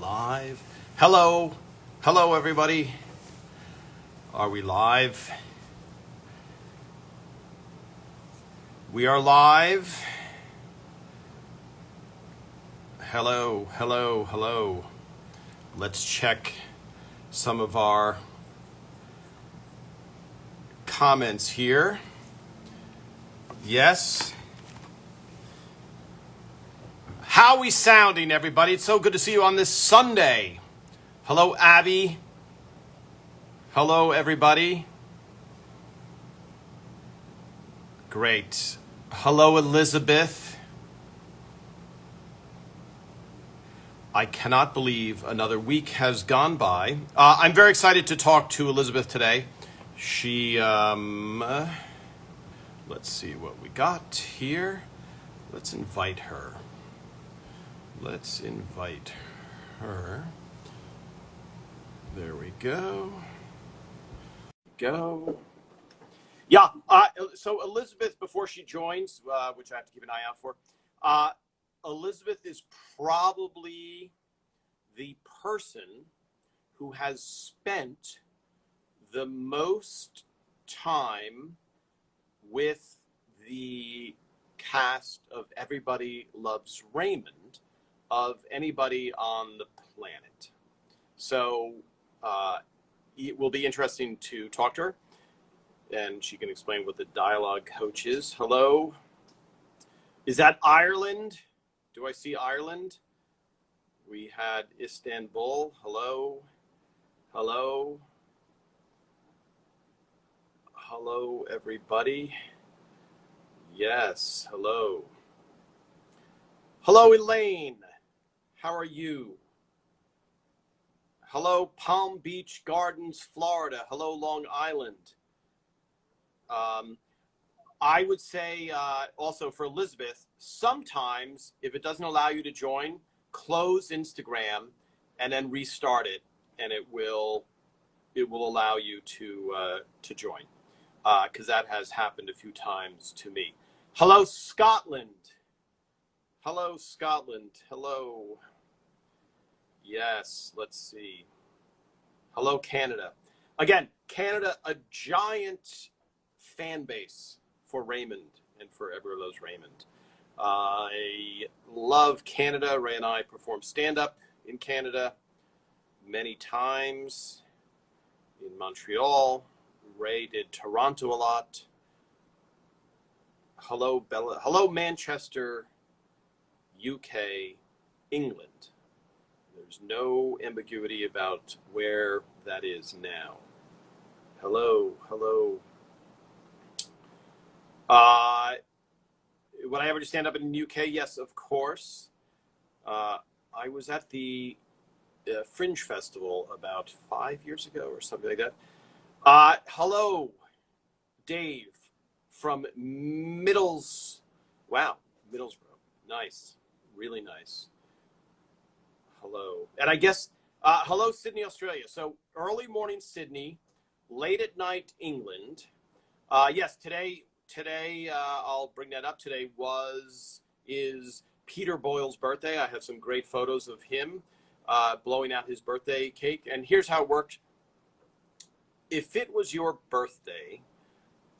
live? Hello. Hello, everybody. Are we live? We are live. Hello, hello, hello. Let's check some of our comments here. Yes. How are we sounding, everybody? It's so good to see you on this Sunday. Hello, Abby. Hello, everybody. Great. Hello, Elizabeth. I cannot believe another week has gone by. I'm very excited to talk to Elizabeth today. She, let's see what we got here. Let's invite her. Let's invite her. There we go. Yeah, so Elizabeth, before she joins, which I have to keep an eye out for, Elizabeth is probably the person who has spent the most time with the cast of Everybody Loves Raymond of anybody on the planet. So it will be interesting to talk to her, and she can explain what the dialogue coach is. Hello. Is that Ireland? Do I see Ireland? We had Istanbul. Hello. Hello. Hello, everybody. Yes, hello. Hello, Elaine. How are you? Hello, Palm Beach Gardens, Florida. Hello, Long Island. I would say also for Elizabeth, sometimes if it doesn't allow you to join, close Instagram and then restart it, and it will allow you to join, because that has happened a few times to me. Hello, Scotland. Hello, Scotland. Hello. Yes, let's see. Hello, Canada. Again, Canada, a giant fan base for Raymond and for Everybody Loves Raymond. I love Canada. Ray and I performed stand-up in Canada many times. In Montreal. Ray did Toronto a lot. Hello, Bella. Hello, Manchester, UK, England. There's no ambiguity about where that is now. Hello, hello. Would I ever do stand up in the UK? Yes, of course. I was at the Fringe Festival about 5 years ago or something like that. Hello, Dave from Middlesbrough. Nice, really nice. Hello, and I guess hello, Sydney, Australia. So early morning Sydney, late at night England. Yes, today I'll bring that up. Today is Peter Boyle's birthday. I have some great photos of him blowing out his birthday cake. And here's how it worked. If it was your birthday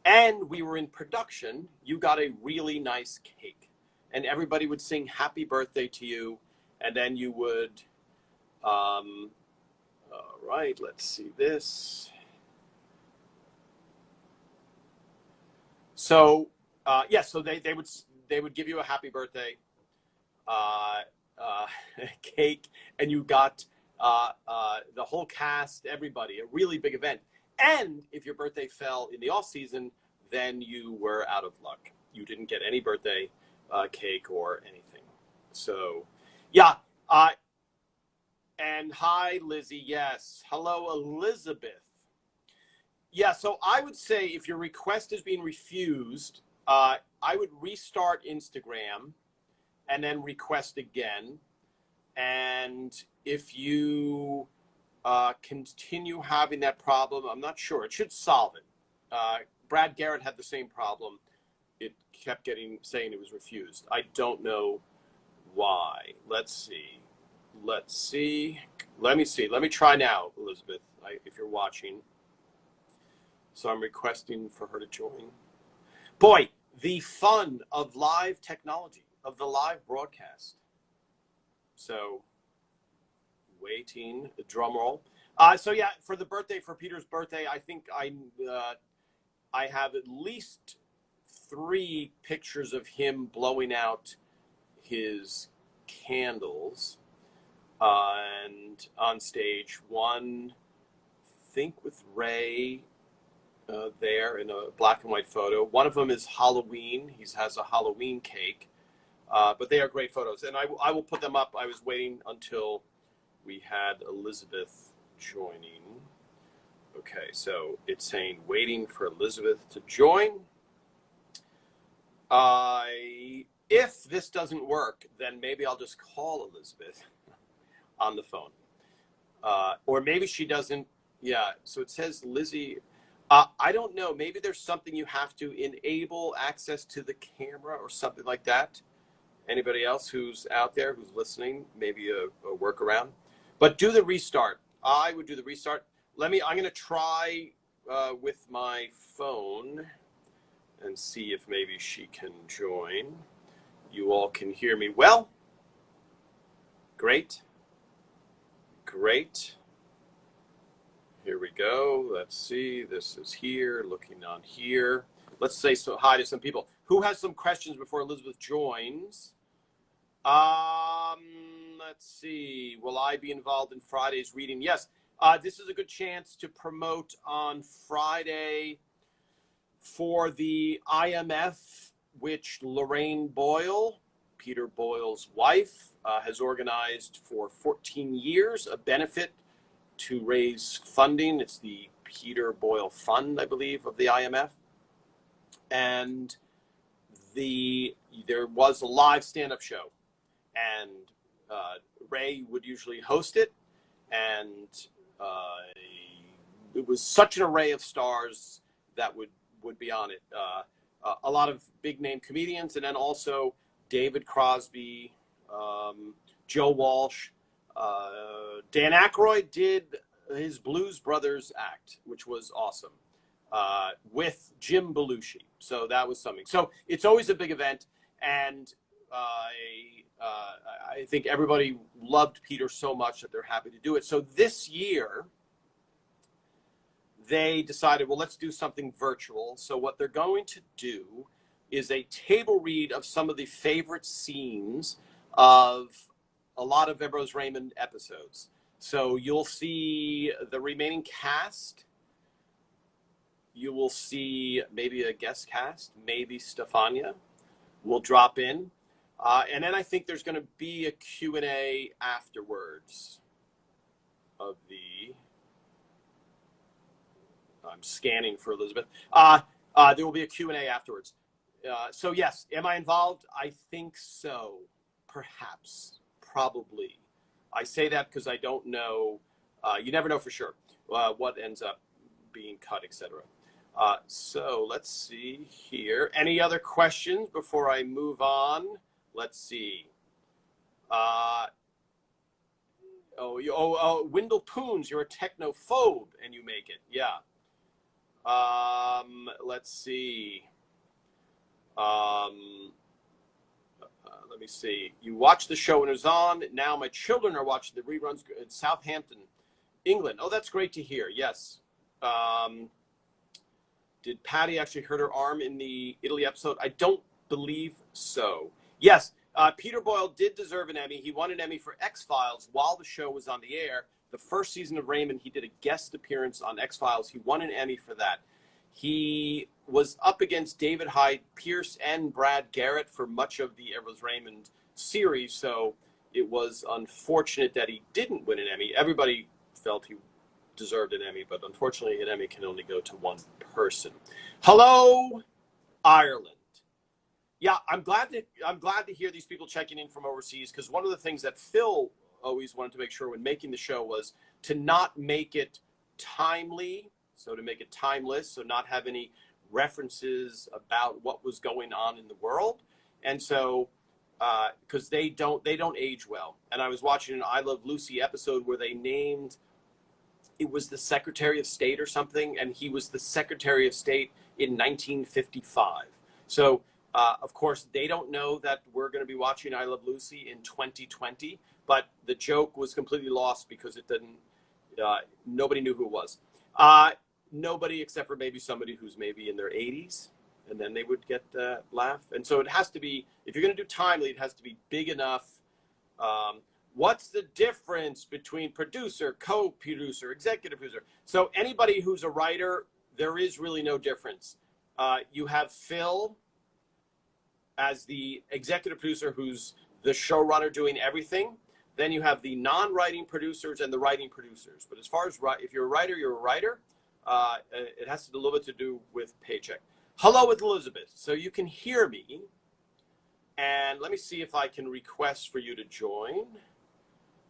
and we were in production, you got a really nice cake. And everybody would sing happy birthday to you. And then you would, all right, let's see this. So, so they would give you a happy birthday cake, and you got the whole cast, everybody, a really big event. And if your birthday fell in the off season, then you were out of luck. You didn't get any birthday cake or anything. So, yeah. And hi, Lizzie. Yes. Hello, Elizabeth. Yeah, so I would say if your request is being refused, I would restart Instagram and then request again. And if you continue having that problem, I'm not sure. It should solve it. Brad Garrett had the same problem. It kept saying it was refused. I don't know why. Let's see. let's see. Let me see. Let me try now, Elizabeth, if you're watching. So I'm requesting for her to join. Boy, the fun of live technology, of the live broadcast. So, waiting, drum roll. So yeah, for Peter's birthday, I think I have at least 3 pictures of him blowing out his candles, and on stage. One, I think with Ray there in a black and white photo. One of them is Halloween. He has a Halloween cake, but they are great photos, and I will put them up. I was waiting until we had Elizabeth joining. Okay, so it's saying waiting for Elizabeth to join. If this doesn't work, then maybe I'll just call Elizabeth on the phone. Or maybe she doesn't. Yeah, so it says Lizzie. I don't know. Maybe there's something you have to enable access to the camera or something like that. Anybody else who's out there who's listening, maybe a workaround. But do the restart. I would do the restart. I'm going to try with my phone and see if maybe she can join. You all can hear me well. Great. Great. Here we go. Let's see. This is here, looking on here. Let's say hi to some people. Who has some questions before Elizabeth joins? Let's see. Will I be involved in Friday's reading? Yes. This is a good chance to promote on Friday for the IMF, which Lorraine Boyle, Peter Boyle's wife, has organized for 14 years, a benefit to raise funding. It's the Peter Boyle Fund, I believe, of the IMF. And there was a live stand-up show, and Ray would usually host it, and it was such an array of stars that would be on it. A lot of big-name comedians, and then also David Crosby, Joe Walsh. Dan Aykroyd did his Blues Brothers act, which was awesome, with Jim Belushi. So that was something. So it's always a big event, and I think everybody loved Peter so much that they're happy to do it. So this year, they decided, well, let's do something virtual. So what they're going to do is a table read of some of the favorite scenes of a lot of Everybody Loves Raymond episodes. So you'll see the remaining cast. You will see maybe a guest cast, maybe Stefania will drop in. And then I think there's going to be a Q&A afterwards of the... I'm scanning for Elizabeth. There will be a Q&A afterwards. So yes, am I involved? I think so. Perhaps. Probably. I say that because I don't know. You never know for sure what ends up being cut, etc. So let's see here. Any other questions before I move on? Let's see. Wendell Poons, you're a technophobe and you make it. Yeah. Let's see. Let me see. You watched the show when it was on. Now my children are watching the reruns in Southampton, England. Oh, that's great to hear. Yes. Did Patty actually hurt her arm in the Italy episode? I don't believe so. Yes. Peter Boyle did deserve an Emmy. He won an Emmy for X-Files while the show was on the air. The first season of Raymond, he did a guest appearance on X-Files. He won an Emmy for that. He was up against David Hyde Pierce and Brad Garrett for much of the Everybody Loves Raymond series, so it was unfortunate that he didn't win an Emmy. Everybody felt he deserved an Emmy, but unfortunately an Emmy can only go to one person. Hello, Ireland. Yeah, I'm glad to hear these people checking in from overseas, because one of the things that Phil always wanted to make sure when making the show was to not make it timely, so to make it timeless, so not have any references about what was going on in the world. And so because they don't age well. And I was watching an I Love Lucy episode where they named, it was the Secretary of State or something, and he was the Secretary of State in 1955. So, of course, they don't know that we're going to be watching I Love Lucy in 2020, but the joke was completely lost because it didn't, nobody knew who it was. Nobody except for maybe somebody who's maybe in their 80s, and then they would get the laugh. And so it has to be, if you're going to do timely, it has to be big enough. What's the difference between producer, co-producer, executive producer? So anybody who's a writer, there is really no difference. You have Phil as the executive producer, who's the showrunner doing everything. Then you have the non-writing producers and the writing producers. But as far as if you're a writer, you're a writer. It has a little bit to do with paycheck. Hello with Elizabeth. So you can hear me. And let me see if I can request for you to join.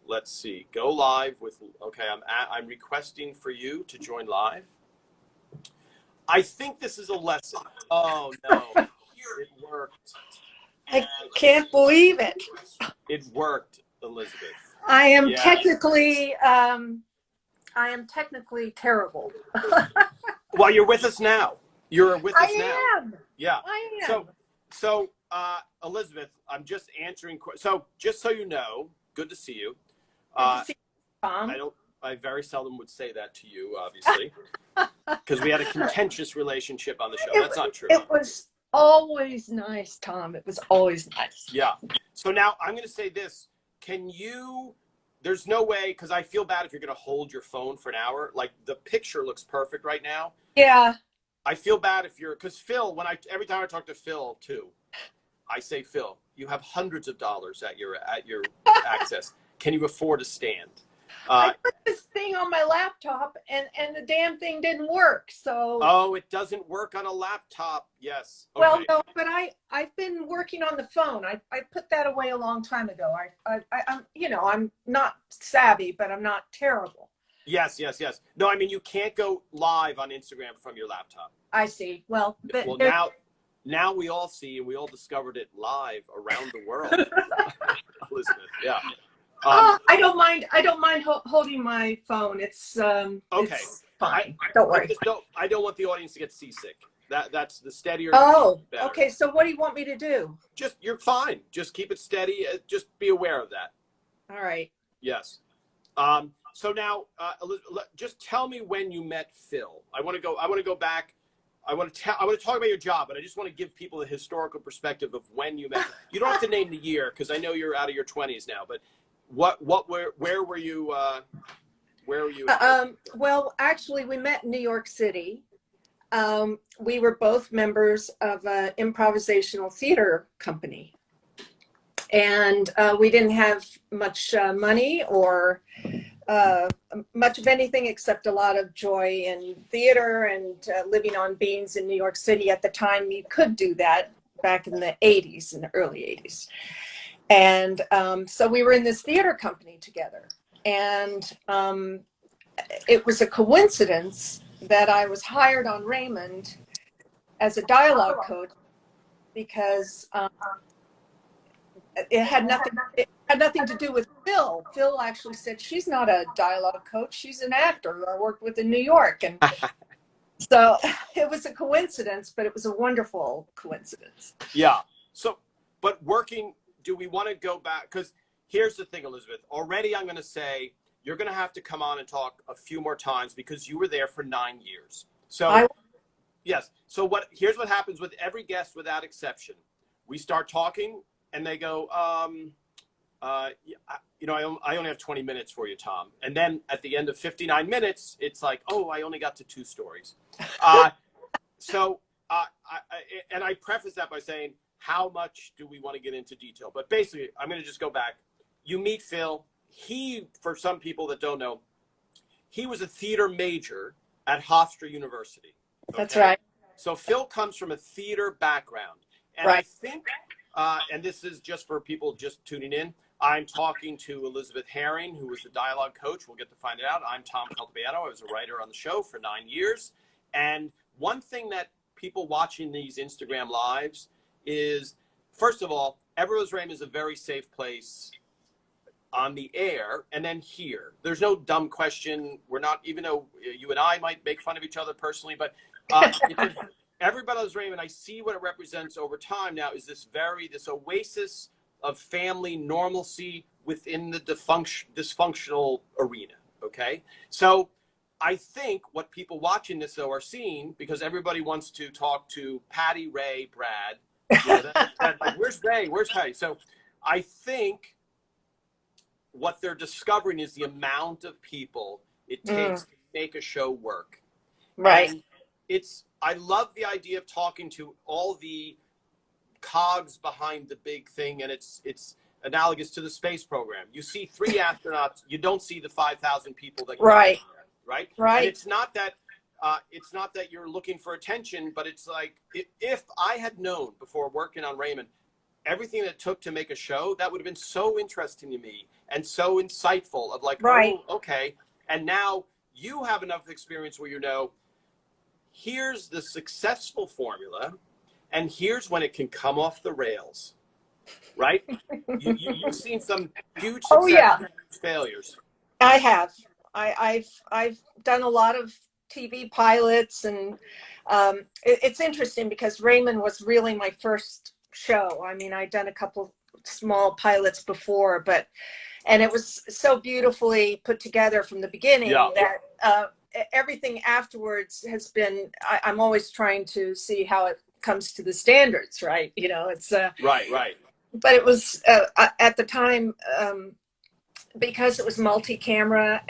Let's see. Go live with. Okay, I'm requesting for you to join live. I think this is a lesson. Oh no, it worked. I can't believe it. It worked, Elizabeth. I am Yes. technically terrible. Well, you're with us now. You're with us now. I am. Yeah. I am. So, Elizabeth, I'm just answering. So, just so you know, good to see you. Good to see you, Tom. I very seldom would say that to you, obviously, because we had a contentious relationship on the show. That's not true. It was always nice, Tom. It was always nice. Yeah. So now I'm going to say this. Can you, there's no way, because I feel bad if you're going to hold your phone for an hour. Like, the picture looks perfect right now. Yeah. I feel bad if you're, because Phil, every time I talk to Phil too, I say, Phil, you have hundreds of dollars at your access. Can you afford a stand? I put this thing on my laptop and the damn thing didn't work. So. Oh, it doesn't work on a laptop. Yes. Okay. Well, no, but I've been working on the phone. I put that away a long time ago. I'm not savvy, but I'm not terrible. Yes. No, I mean, you can't go live on Instagram from your laptop. I see. Well, now we all see, and we all discovered it live around the world. Elizabeth, yeah. I don't mind holding my phone. It's okay. It's fine. Don't worry. I don't want the audience to get seasick. That's the steadier. Oh, okay. So what do you want me to do? You're fine. Just keep it steady. Just be aware of that. All right. Yes. So now, Elizabeth, just tell me when you met Phil. I want to go back. I want to talk about your job, but I just want to give people the historical perspective of when you met. You don't have to name the year because I know you're out of your 20s now. But where were you? Where were you? Well, actually, we met in New York City. We were both members of an improvisational theater company. And we didn't have much money or much of anything except a lot of joy in theater and living on beans in New York City. At the time, you could do that back in the 80s, in the early 80s. And so we were in this theater company together. And it was a coincidence that I was hired on Raymond as a dialogue coach because it had nothing to do with Phil. Phil actually said, she's not a dialogue coach, she's an actor who I worked with in New York. And so it was a coincidence, but it was a wonderful coincidence. Yeah. So, but do we want to go back? Because here's the thing, Elizabeth. Already I'm going to say, you're going to have to come on and talk a few more times because you were there for 9 years. So, yes. So here's what happens with every guest without exception. We start talking and they go, I only have 20 minutes for you, Tom. And then at the end of 59 minutes, it's like, oh, I only got to 2 stories. I preface that by saying, how much do we want to get into detail? But basically, I'm going to just go back. You meet Phil. He, for some people that don't know, he was a theater major at Hofstra University. Okay? That's right. So Phil comes from a theater background. And right. I think, and this is just for people just tuning in, I'm talking to Elizabeth Herring, who was the dialogue coach. We'll get to find it out. I'm Tom Caltabiano. I was a writer on the show for 9 years. And one thing that people watching these Instagram lives is first of all, Everybody Loves Raymond is a very safe place on the air and then here. There's no dumb question. We're not, even though you and I might make fun of each other personally, but Everybody Loves Raymond, I see what it represents over time now is this oasis of family normalcy within the dysfunctional arena. Okay. So I think what people watching this though are seeing, because everybody wants to talk to Patty, Ray, Brad, like, where's Ray? Where's Patty? So I think what they're discovering is the amount of people it takes to make a show work. Right. And I love the idea of talking to all the cogs behind the big thing, and it's analogous to the space program. You see 3 astronauts, you don't see the 5,000 people that right. Right. Right. And it's not that you're looking for attention, but it's like if I had known before working on Raymond everything that it took to make a show, that would have been so interesting to me and so insightful of like, right. oh, okay. And now you have enough experience where you know, here's the successful formula and here's when it can come off the rails, right? You've seen some huge successes and huge failures. I have. I've done a lot of TV pilots, and it's interesting because Raymond was really my first show. I mean, I'd done a couple small pilots before, and it was so beautifully put together from the beginning that everything afterwards has been, I'm always trying to see how it comes to the standards, right? You know, it's right. But it was at the time, because it was multi-camera,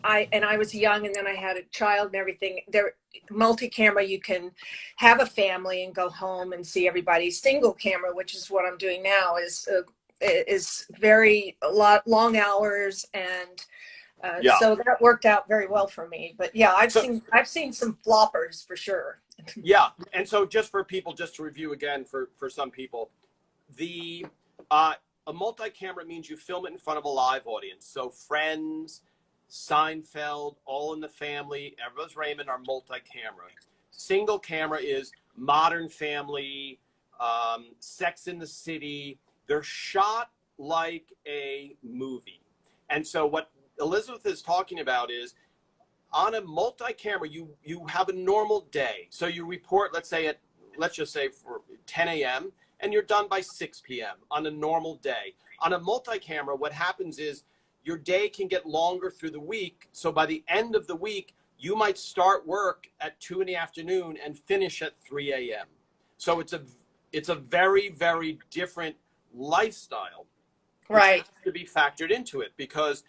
I was young, and then I had a child and everything. There, multi-camera, you can have a family and go home and see everybody. Single camera, which is what I'm doing now, is very long hours, and so that worked out very well for me. But yeah, I've seen some floppers for sure. Yeah, and so just for people, just to review again for some people, a multi-camera means you film it in front of a live audience. So Friends, Seinfeld, All in the Family, Everybody Loves Raymond are multi-camera. Single camera is Modern Family, Sex in the City. They're shot like a movie. And so what Elizabeth is talking about is on a multi-camera, you have a normal day. So you report, let's just say for 10 a.m., and you're done by 6 p.m. on a normal day. On a multi-camera, what happens is your day can get longer through the week. So by the end of the week, you might start work at 2 in the afternoon and finish at 3 a.m. So it's a very, very different lifestyle. Right. Which has to be factored into it, because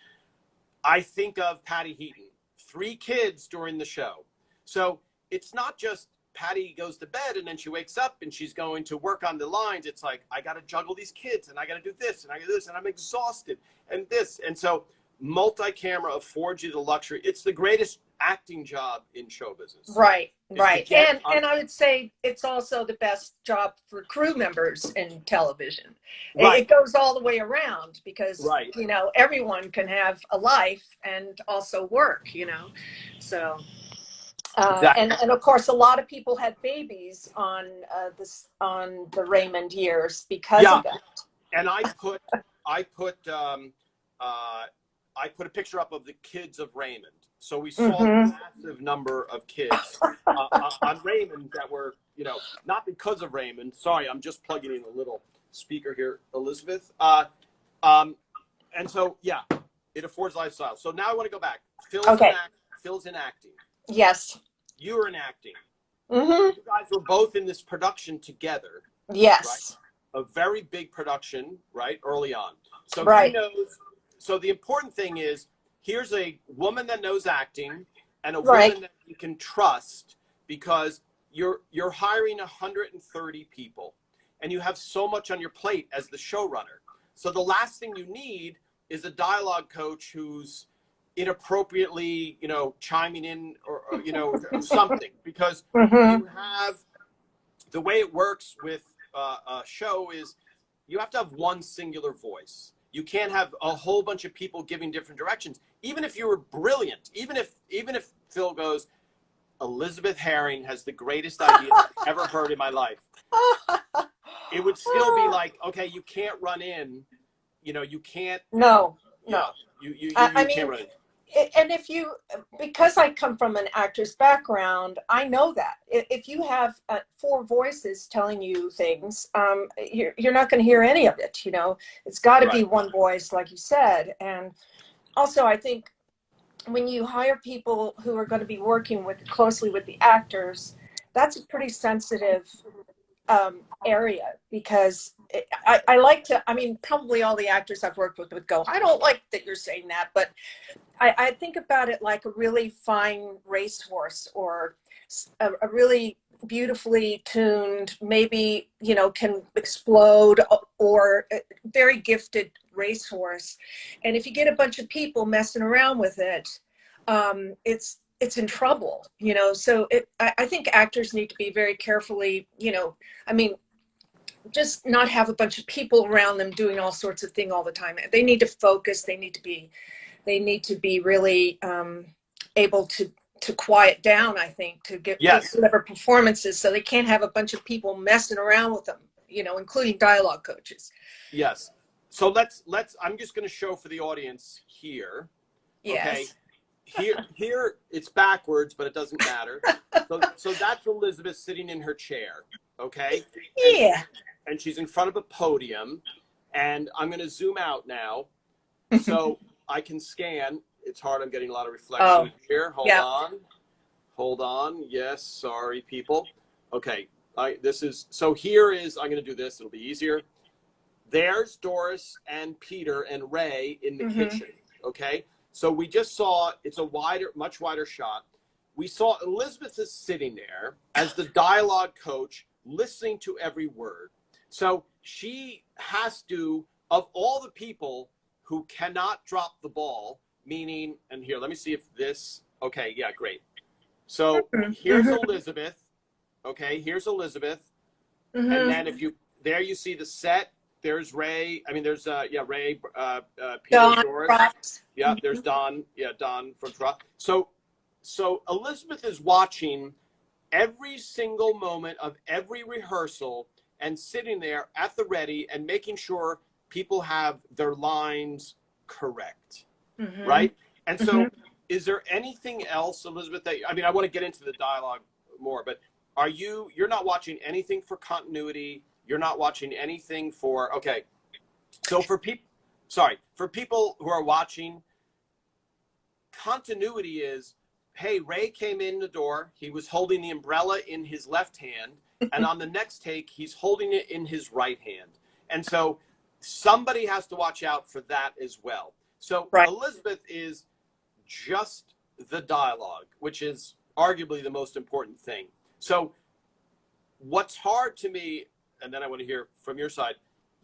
I think of Patty Heaton, 3 kids during the show. So it's not just Patty goes to bed and then she wakes up and she's going to work on the lines. It's like, I got to juggle these kids and I got to do this and I got to do this and I'm exhausted and this. And so multi-camera affords you the luxury. It's the greatest acting job in show business. Right. And I would say it's also the best job for crew members in television. Right. It goes all the way around because, you know, everyone can have a life and also work, you know, so. Exactly. And of course, a lot of people had babies on the Raymond years because of that. And I put a picture up of the kids of Raymond. So we saw a massive number of kids on Raymond that were, you know, not because of Raymond. Sorry, I'm just plugging in a little speaker here, Elizabeth. And so, yeah, it affords lifestyle. So now I want to go back. Phil's in acting. Yes. You were in acting. You guys were both in this production together. Yes. Right? A very big production, right? Early on. So he knows. So the important thing is, here's a woman that knows acting and a woman that you can trust, because you're hiring 130 people and you have so much on your plate as the showrunner. So the last thing you need is a dialogue coach who's inappropriately, you know, chiming in or you know, something, because you have, the way it works with a show is you have to have one singular voice. You can't have a whole bunch of people giving different directions. Even if you were brilliant, even if Phil goes, Elizabeth Herring has the greatest idea I've ever heard in my life. it would still be like, okay, you can't run in, you can't, No, yeah, no. I you can't mean, run in. and if you, because I come from an actor's background, I know that if you have four voices telling you things, you're not going to hear any of it. It's got to be Right. one voice, like you said. And also, I think when you hire people who are going to be working closely with the actors, that's a pretty sensitive area, because I like to, I mean, probably all the actors I've worked with would go, I don't like that you're saying that, but I think about it like a really fine racehorse, or a really beautifully tuned, maybe, can explode, or a very gifted racehorse. And if you get a bunch of people messing around with it, it's in trouble, so I think actors need to be very carefully, I mean, just not have a bunch of people around them doing all sorts of things all the time. They need to focus. They need to be really able to quiet down, I think, to give Yes. whatever performances, so they can't have a bunch of people messing around with them, including dialogue coaches. Yes. So I'm just going to show for the audience here. Okay. Yes. Here it's backwards, but it doesn't matter. So that's Elizabeth sitting in her chair. Okay. Yeah. And she's in front of a podium, and I'm going to zoom out now. So I can scan. It's hard. I'm getting a lot of reflection here. Hold on. Yes. Sorry, people. Okay. Here is, I'm going to do this. It'll be easier. There's Doris and Peter and Ray in the kitchen. Okay. So we just saw, it's a much wider shot. We saw Elizabeth is sitting there as the dialogue coach, listening to every word. So she has to, of all the people who cannot drop the ball, meaning, and here, let me see if this, okay, yeah, great. So here's Elizabeth. Okay, here's Elizabeth. And then there you see the set. There's Ray. I mean, there's, Ray, Peter, Don, Doris. props. Yeah, there's Don. Yeah, Don from Drop. So Elizabeth is watching every single moment of every rehearsal and sitting there at the ready and making sure people have their lines correct, right? And so is there anything else, Elizabeth, I want to get into the dialogue more, but you're not watching anything for continuity? You're not watching anything for, okay. So for people who are watching, continuity is, hey, Ray came in the door. He was holding the umbrella in his left hand. And on the next take, he's holding it in his right hand. And so somebody has to watch out for that as well. So Elizabeth is just the dialogue, which is arguably the most important thing. So what's hard to me, and then I want to hear from your side,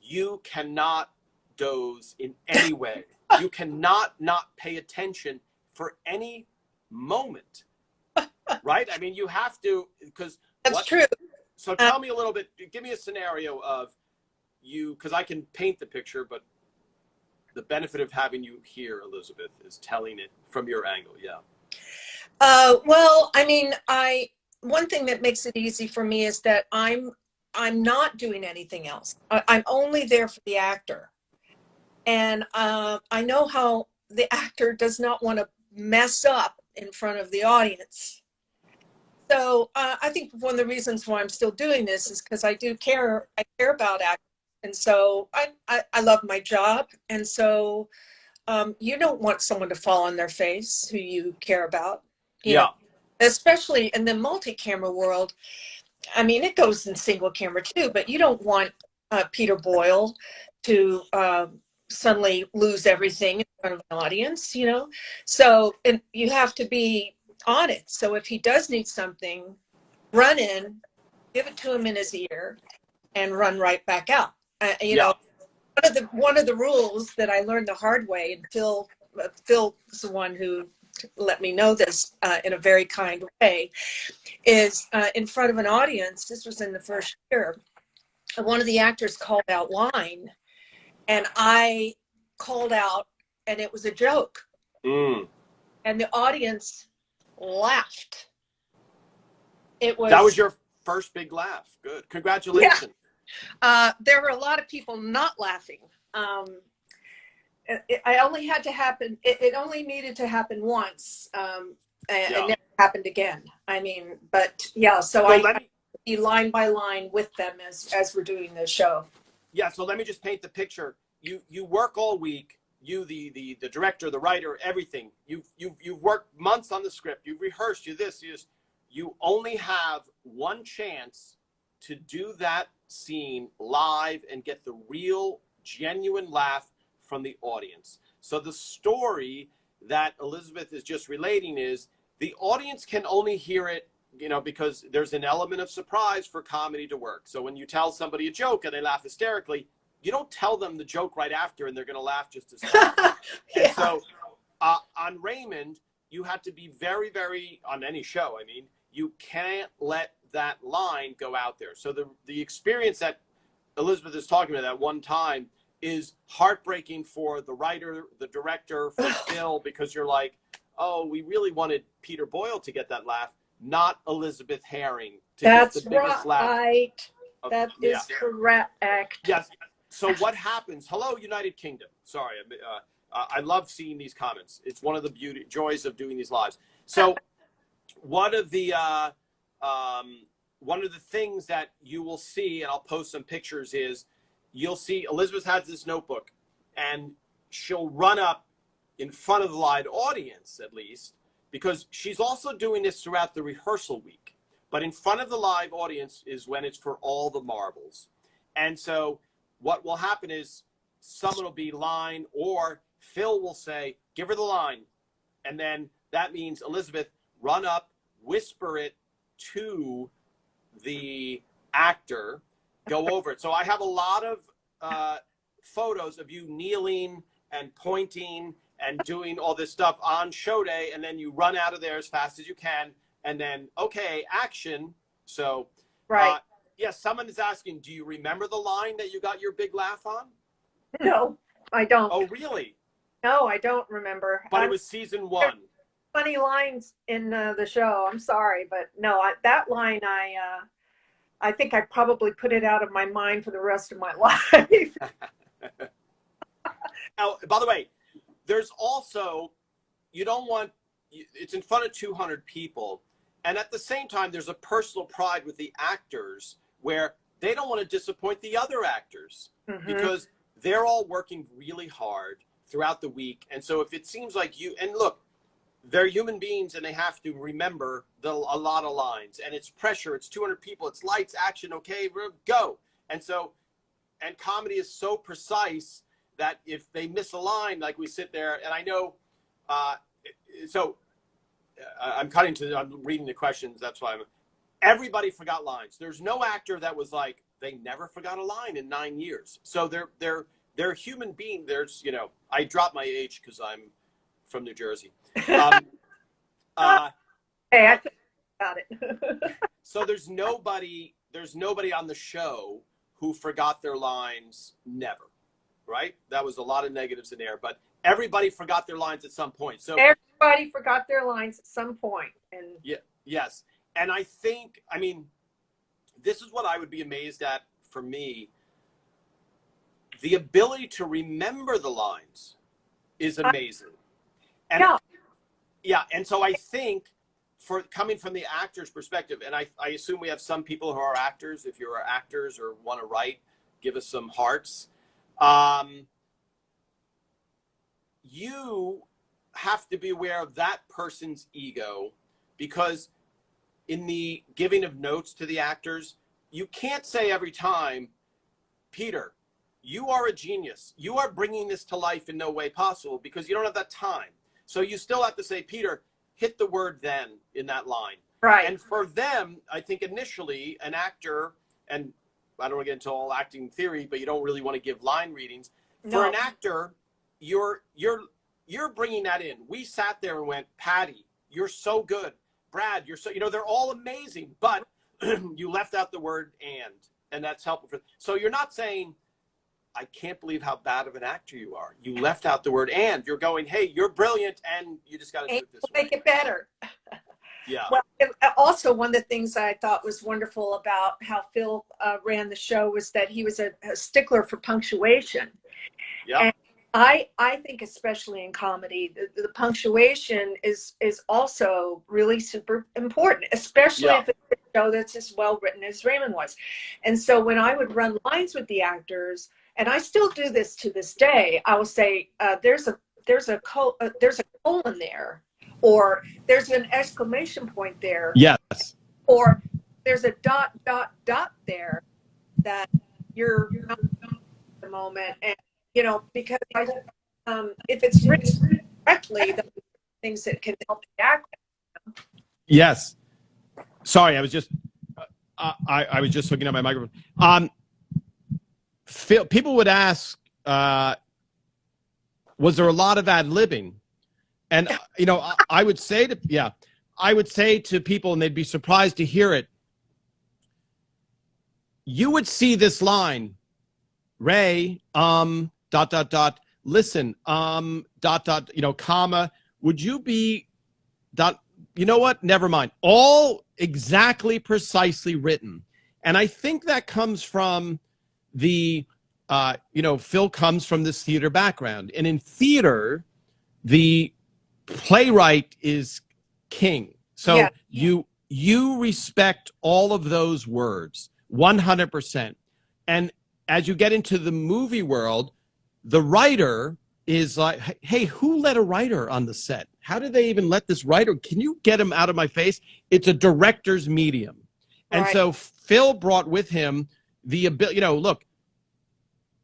you cannot doze in any way. You cannot not pay attention for any moment, right? I mean, you have to, because That's true. So tell me a little bit, give me a scenario of you, because I can paint the picture, but the benefit of having you here, Elizabeth, is telling it from your angle. Yeah. Well, I mean, one thing that makes it easy for me is that I'm not doing anything else. I'm only there for the actor. And I know how the actor does not want to mess up in front of the audience. So I think one of the reasons why I'm still doing this is because I care about acting. And so I love my job. And so you don't want someone to fall on their face who you care about, you know, especially in the multi-camera world. I mean, it goes in single camera too, but you don't want Peter Boyle to suddenly lose everything in front of an audience, So, and you have to be on it. So if he does need something, run in, give it to him in his ear, and run right back out. One of the rules that I learned the hard way, and Phil's the one who let me know this in a very kind way, is in front of an audience. This was in the first year. One of the actors called out line, and I called out, and it was a joke. And the audience laughed. That was your first big laugh. Good. Congratulations. There were a lot of people not laughing. I only had to happen. It only needed to happen once, and Yeah. it never happened again. I mean, but yeah. So I be line by line with them as we're doing the show. Yeah. So let me just paint the picture. You work all week. You the director, the writer, everything. You've worked months on the script. You've rehearsed. You only have one chance to do that scene live and get the real, genuine laugh from the audience. So the story that Elizabeth is just relating is the audience can only hear it, because there's an element of surprise for comedy to work. So when you tell somebody a joke and they laugh hysterically, you don't tell them the joke right after and they're going to laugh just as hard. Yeah. And so on Raymond, you had to be very, very, on any show, I mean, you can't let that line go out there. So the experience that Elizabeth is talking about at one time is heartbreaking for the writer, the director, for Phil, because you're like, oh, we really wanted Peter Boyle to get that laugh, not Elizabeth Herring to get the biggest laugh. That is correct. Yes. So what happens? Hello, United Kingdom. Sorry, I love seeing these comments. It's one of the joys of doing these lives. So one of the things that you will see, and I'll post some pictures, is you'll see Elizabeth has this notebook, and she'll run up in front of the live audience, at least, because she's also doing this throughout the rehearsal week. But in front of the live audience is when it's for all the marbles. And so what will happen is someone will be line, or Phil will say, give her the line. And then that means, Elizabeth, run up, whisper it to the actor, go over it. So I have a lot of photos of you kneeling and pointing and doing all this stuff on show day, and then you run out of there as fast as you can, and then, okay, action. So, right. Yes, someone is asking, do you remember the line that you got your big laugh on? No, I don't. Oh, really? No, I don't remember. But it was season 1. Funny lines in the show. I'm sorry, but no, that line, I think I probably put it out of my mind for the rest of my life. Now, by the way, there's also, it's in front of 200 people. And at the same time, there's a personal pride with the actors where they don't want to disappoint the other actors, because they're all working really hard throughout the week. And so if it seems like and look, they're human beings and they have to remember a lot of lines, and it's pressure. It's 200 people. It's lights, action. Okay, go. And so, and comedy is so precise that if they miss a line, like we sit there, and I know, I'm reading the questions. That's why everybody forgot lines. There's no actor that was like, they never forgot a line in 9 years. So they're human being. There's, I dropped my age because I'm from New Jersey. Hey, I think about it. So there's nobody on the show who forgot their lines. Never. Right? That was a lot of negatives in there, but everybody forgot their lines at some point. So everybody forgot their lines at some point. And yes. And I think, this is what I would be amazed at for me. The ability to remember the lines is amazing. And and so I think, for coming from the actor's perspective, and I assume we have some people who are actors. If you're actors or want to write, give us some hearts. You have to be aware of that person's ego, because in the giving of notes to the actors, you can't say every time, Peter, you are a genius. You are bringing this to life in no way possible, because you don't have that time. So you still have to say, Peter, hit the word then in that line. right. And for them, I think initially an actor, and I don't want to get into all acting theory, but you don't really want to give line readings. For an actor, you're bringing that in. We sat there and went, Patty, you're so good. Brad, you're so, they're all amazing, but you left out the word and that's helpful. So you're not saying, I can't believe how bad of an actor you are. You left out the word and. You're going, hey, you're brilliant, and you just got to do it this way. Make it better. Yeah. Well, also one of the things I thought was wonderful about how Phil ran the show was that he was a stickler for punctuation. Yeah. And I think especially in comedy, the punctuation is also really super important, especially Yeah. if it's a show that's as well written as Raymond was. And so when I would run lines with the actors, and I still do this to this day, I will say there's a colon there, or there's an exclamation point there, Yes. or there's a dot there that you're not at the moment, and because if it's written correctly, the things that can help the actor. Yes. Sorry, I was just I was just hooking up my microphone. Phil, people would ask, was there a lot of ad-libbing? And I would say to people, and they'd be surprised to hear it. You would see this line, Ray, listen, comma, would you be, you know what? Never mind. All exactly precisely written. And I think that comes from the, Phil comes from this theater background. And in theater, the playwright is king. So Yeah. you respect all of those words 100%. And as you get into the movie world, the writer is like, hey, who let a writer on the set? How did they even let this writer? Can you get him out of my face? It's a director's medium. And Right. so Phil brought with him the ability, look,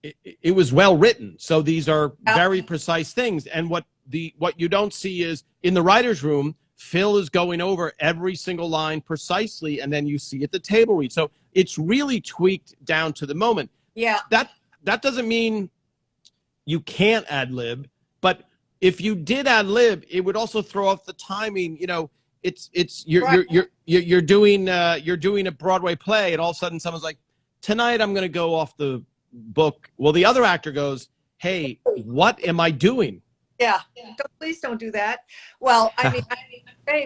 it was well written. So these are very precise things. And what you don't see is in the writer's room, Phil is going over every single line precisely, and then you see at the table read. So it's really tweaked down to the moment. Yeah. That doesn't mean you can't ad lib, but if you did ad lib, it would also throw off the timing. You're doing a Broadway play, and all of a sudden someone's like, tonight I'm going to go off the book. Well, the other actor goes, hey, what am I doing? Yeah. Please don't do that. Well, I mean,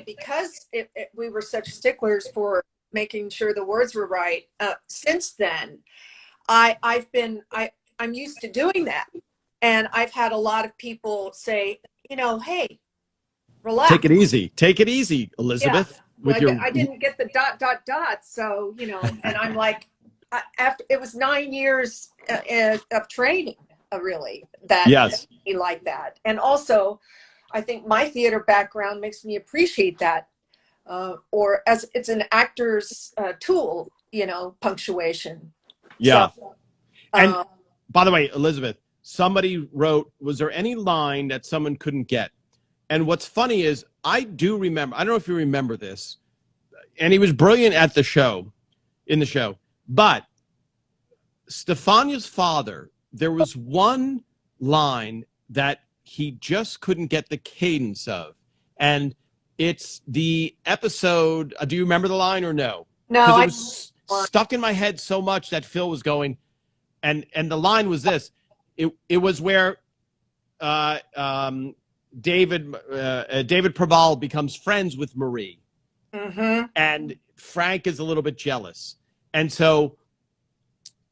because we were such sticklers for making sure the words were right. Since then, I'm used to doing that, and I've had a lot of people say, hey, relax. Take it easy, Elizabeth. Yeah. I didn't get the ... So and I'm like, after it was 9 years of training, really, that yes, like that. And also, I think my theater background makes me appreciate that, or as it's an actor's tool, punctuation. Yeah. So, and by the way, Elizabeth, somebody wrote, was there any line that someone couldn't get? And what's funny is I do remember, I don't know if you remember this, and he was brilliant at the show, but Stefania's father, there was one line that he just couldn't get the cadence of. And it's the episode, do you remember the line or no? No, because it was stuck in my head so much that Phil was going, and the line was this. It was where David Preval becomes friends with Marie. Mm-hmm. And Frank is a little bit jealous. And so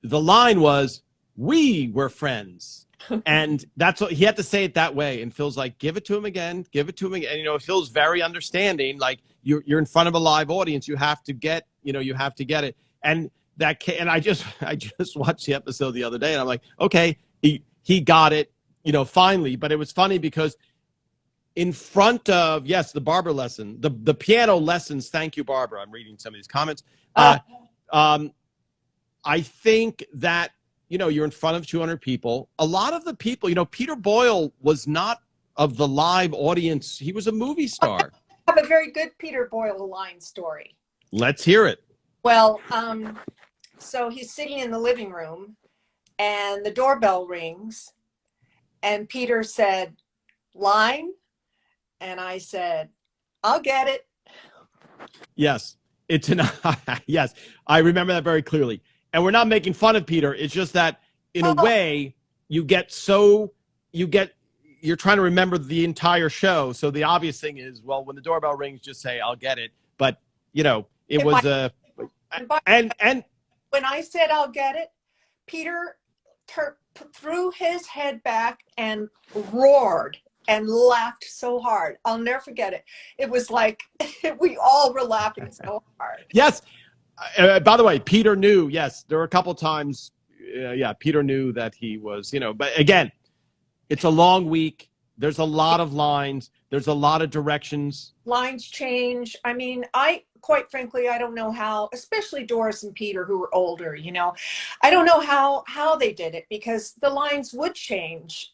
the line was, we were friends. And that's what he had to say it that way. And Phil's like, give it to him again. And, Phil's very understanding. Like, you're in front of a live audience. You have to get it. And I just watched the episode the other day, and I'm like, okay, he got it, finally. But it was funny because in front of, the barber lesson, the piano lessons. Thank you, Barbara. I'm reading some of these comments. I think that, you're in front of 200 people. A lot of the people, Peter Boyle was not of the live audience. He was a movie star. I have a very good Peter Boyle line story. Let's hear it. Well, so he's sitting in the living room, and the doorbell rings, and Peter said, line? And I said, I'll get it. Yes. Yes, I remember that very clearly. And we're not making fun of Peter. It's just that in a way you get you're trying to remember the entire show. So the obvious thing is, well, when the doorbell rings, just say, "I'll get it." But it was and when I said I'll get it, Peter threw his head back and roared and laughed so hard. I'll never forget it. It was like we all were laughing so hard. Yes. By the way, Peter knew. Yes, there were a couple times. Peter knew that he was. But again, it's a long week. There's a lot of lines. There's a lot of directions. Lines change. I mean, quite frankly, I don't know how, especially Doris and Peter, who were older, I don't know how they did it, because the lines would change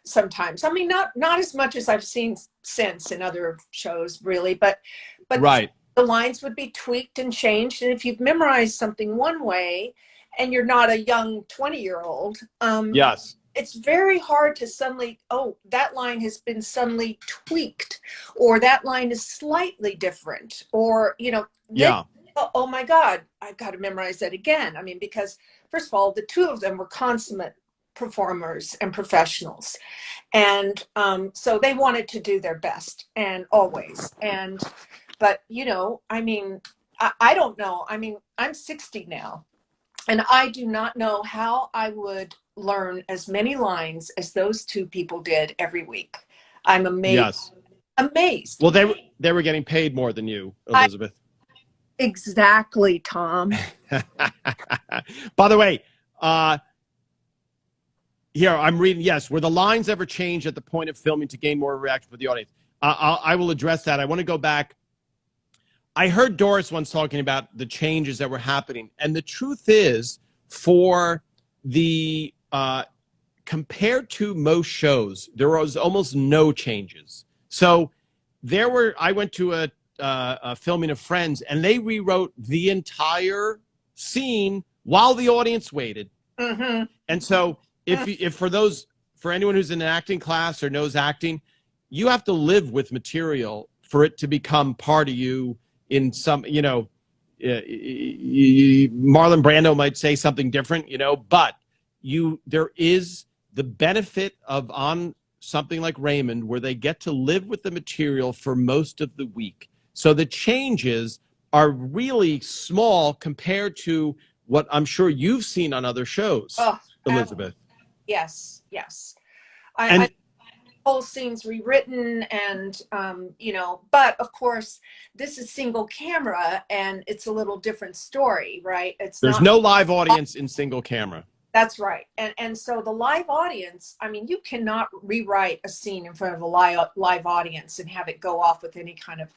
sometimes. I mean, not as much as I've seen since in other shows, really, but right. The lines would be tweaked and changed. And if you've memorized something one way and you're not a young 20-year-old, yes, it's very hard to suddenly, that line has been suddenly tweaked, or that line is slightly different, or, oh my God, I've got to memorize that again. I mean, because first of all, the two of them were consummate performers and professionals. And so they wanted to do their best, and always. But, I mean, I don't know. I mean, I'm 60 now, and I do not know how I would learn as many lines as those two people did every week. I'm amazed. Yes. Amazed. Well, they were getting paid more than you, Elizabeth. Exactly, Tom. By the way, here I'm reading. Yes, were the lines ever changed at the point of filming to gain more reaction for the audience? I will address that. I want to go back. I heard Doris once talking about the changes that were happening, and the truth is, for the compared to most shows, there was almost no changes. So I went to a filming of Friends, and they rewrote the entire scene while the audience waited. Mm-hmm. And so if for anyone who's in an acting class or knows acting, you have to live with material for it to become part of you. In some, Marlon Brando might say something different, but there is the benefit of on something like Raymond, where they get to live with the material for most of the week. So the changes are really small compared to what I'm sure you've seen on other shows, Elizabeth. Yes. And whole scenes rewritten, and but of course this is single camera, and it's a little different story, right? There's no live audience in single camera. That's right. And so the live audience, I mean, you cannot rewrite a scene in front of a live audience and have it go off with any kind of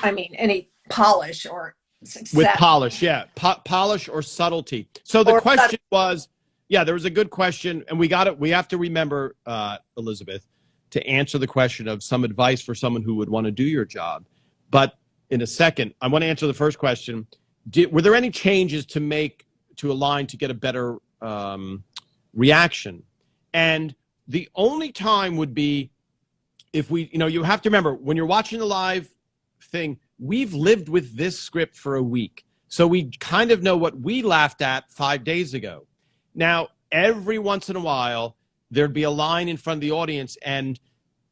any polish or success. With polish, yeah. Polish or subtlety. So the question was, there was a good question, and we have to remember, Elizabeth, to answer the question of some advice for someone who would want to do your job. But in a second, I want to answer the first question. Were there any changes to make to a line to get a better reaction? And the only time would be if you have to remember, when you're watching the live thing, we've lived with this script for a week. So we kind of know what we laughed at 5 days ago. Now, every once in a while, there'd be a line in front of the audience and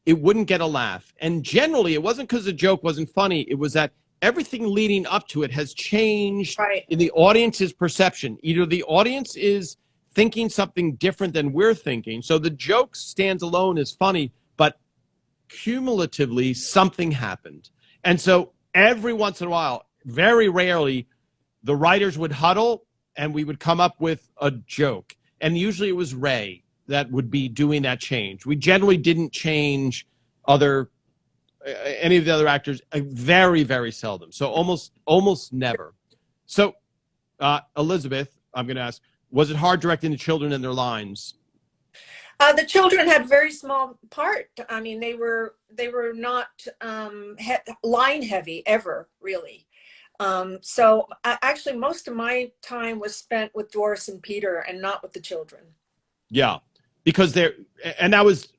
it wouldn't get a laugh. And generally, it wasn't because the joke wasn't funny. It was that everything leading up to it has changed in the audience's perception. Either the audience is thinking something different than we're thinking. So the joke stands alone as funny, but cumulatively, something happened. And so every once in a while, very rarely, the writers would huddle and we would come up with a joke. And usually it was Ray that would be doing that change. We generally didn't change any of the other actors, very, very seldom. So almost never. So, Elizabeth, I'm going to ask, was it hard directing the children and their lines? The children had very small part. I mean, they were not line heavy ever, really. So actually, most of my time was spent with Doris and Peter, and not with the children. Yeah, because that was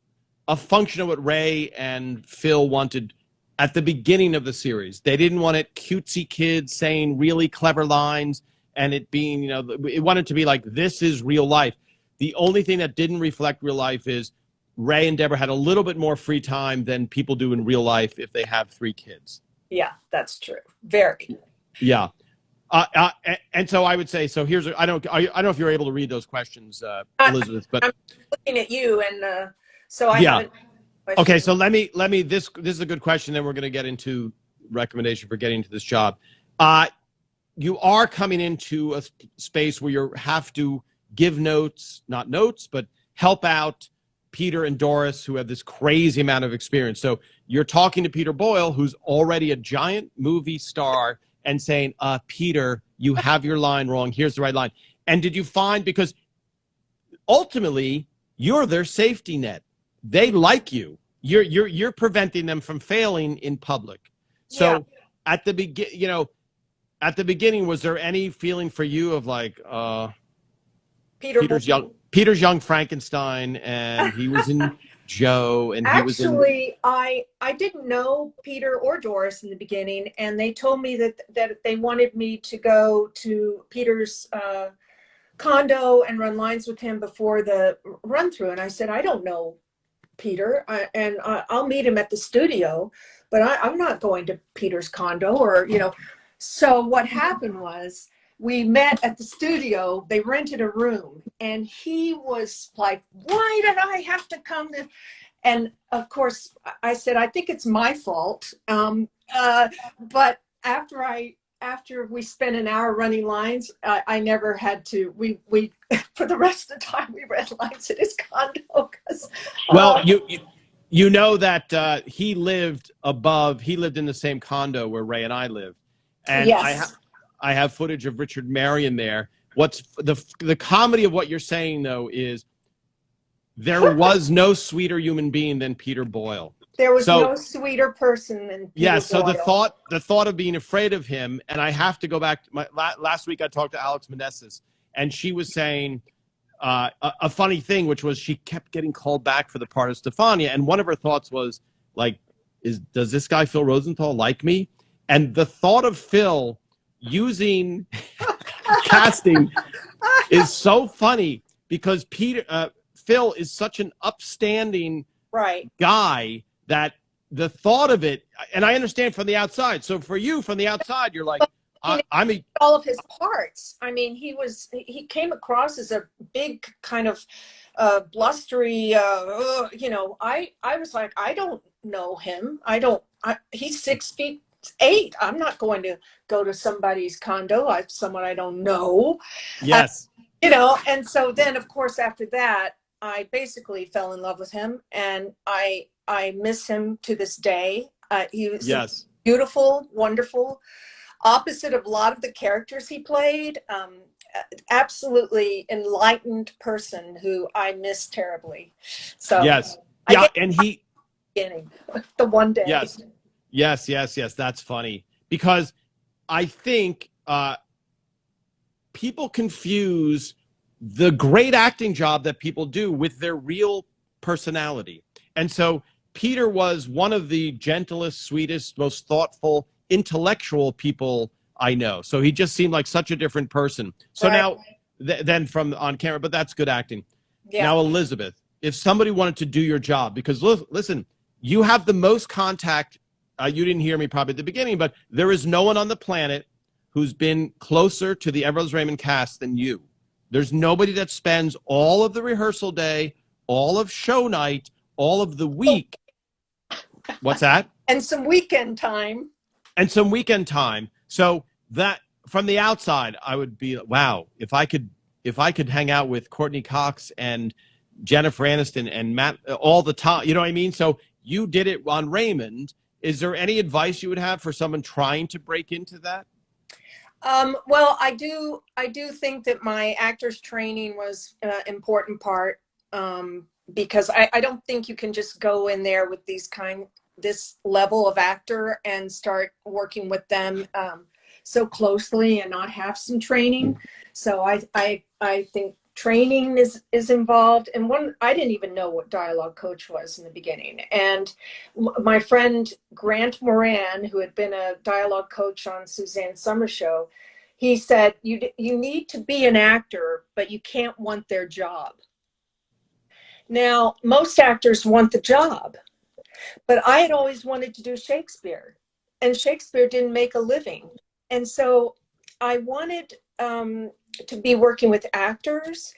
a function of what Ray and Phil wanted at the beginning of the series. They didn't want it cutesy kids saying really clever lines and it being, it wanted to be like, this is real life. The only thing that didn't reflect real life is Ray and Deborah had a little bit more free time than people do in real life if they have 3 kids. Yeah, that's true. Very. Yeah. And so I would say, so here's, I don't know if you're able to read those questions, Elizabeth, but I'm looking at you, and so I yeah. haven't. Okay, so let me this is a good question. Then we're going to get into recommendation for getting into this job. You are coming into a space where you have to give notes, not notes, but help out Peter and Doris, who have this crazy amount of experience. So you're talking to Peter Boyle, who's already a giant movie star, and saying, Peter, you have your line wrong. Here's the right line. And did you find, because ultimately you're their safety net. They like you. You're preventing them from failing in public. So at the beginning, was there any feeling for you of like Peter's young Frankenstein, and he was in Joe, and he was in. Actually, I didn't know Peter or Doris in the beginning, and they told me that they wanted me to go to Peter's condo and run lines with him before the run through. And I said, I don't know Peter, and I'll meet him at the studio, but I'm not going to Peter's condo, or So what happened was, we met at the studio. They rented a room, and he was like, why did I have to come to? And of course I said, I think it's my fault. But after we spent an hour running lines, I never had to. We for the rest of the time we ran lines at his condo. Well, you know that he lived in the same condo where Ray and I lived, and yes. I have footage of Richard Marion there. What's the comedy of what you're saying though is there was no sweeter human being than Peter Boyle. There was no sweeter person than Peter Boyle. So the thought of being afraid of him, and I have to go back to last week I talked to Alex Meneses, and she was saying a funny thing, which was she kept getting called back for the part of Stefania, and one of her thoughts was like, does this guy Phil Rosenthal like me? And the thought of Phil using casting is so funny because Phil is such an upstanding guy that the thought of it, and I understand from the outside. So for you, from the outside, you're like, I'm all of his parts. I mean, he came across as a big kind of blustery. I was like, I don't know him. He's 6'8". I'm not going to go to somebody's condo. Someone I don't know. Yes. And so then, of course, after that, I basically fell in love with him, and I miss him to this day. He was beautiful, wonderful, opposite of a lot of the characters he played. Absolutely enlightened person who I miss terribly. So and he the one day. Yes. That's funny because I think people confuse the great acting job that people do with their real personality. And so Peter was one of the gentlest, sweetest, most thoughtful, intellectual people I know. So he just seemed like such a different person. So now, then from on camera, but that's good acting. Yeah. Now, Elizabeth, if somebody wanted to do your job, because listen, you have the most contact. You didn't hear me probably at the beginning, but there is no one on the planet who's been closer to the Everybody Loves Raymond cast than you. There's nobody that spends all of the rehearsal day, all of show night, all of the week. What's that? And some weekend time. So that from the outside, I would be, wow, if I could hang out with Courtney Cox and Jennifer Aniston and Matt all the time, you know what I mean? So you did it on Raymond. Is there any advice you would have for someone trying to break into that? Well, I do think that my actor's training was an important part, because I don't think you can just go in there with this level of actor and start working with them so closely and not have some training. So I think training is involved. And I didn't even know what dialogue coach was in the beginning. And my friend Grant Moran, who had been a dialogue coach on Suzanne Summer's show, He said, you need to be an actor, but you can't want their job. Now, most actors want the job, but I had always wanted to do Shakespeare, and Shakespeare didn't make a living. And so I wanted to be working with actors.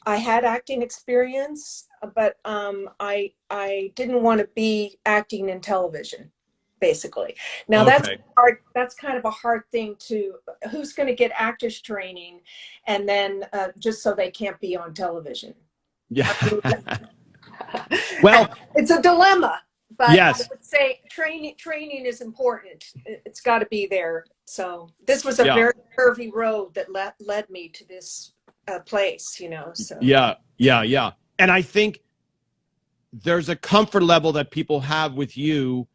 I had acting experience, but I didn't want to be acting in television, basically. Now that's Okay. hard. That's kind of a hard thing to. Who's going to get actors training, and then just so they can't be on television? Yeah. I mean, Well, it's a dilemma, but I yes. would say training is important. It's got to be there. So this was a Yeah. very curvy road that led me to this place, so. Yeah. And I think there's a comfort level that people have with you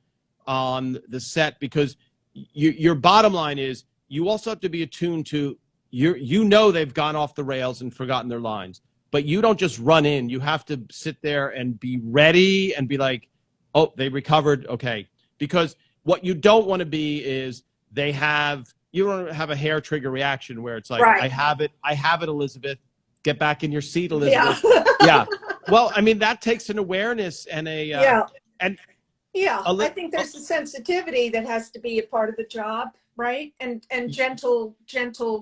on the set, because your bottom line is you also have to be attuned to they've gone off the rails and forgotten their lines, but you don't just run in. You have to sit there and be ready and be like, oh, they recovered. Okay. Because what you don't want to be is you don't have a hair trigger reaction where it's like, Right. I have it, Elizabeth. Get back in your seat, Yeah. Elizabeth. Yeah. Well, I mean, that takes an awareness and Yeah. and I think there's a sensitivity that has to be a part of the job, right? And gentle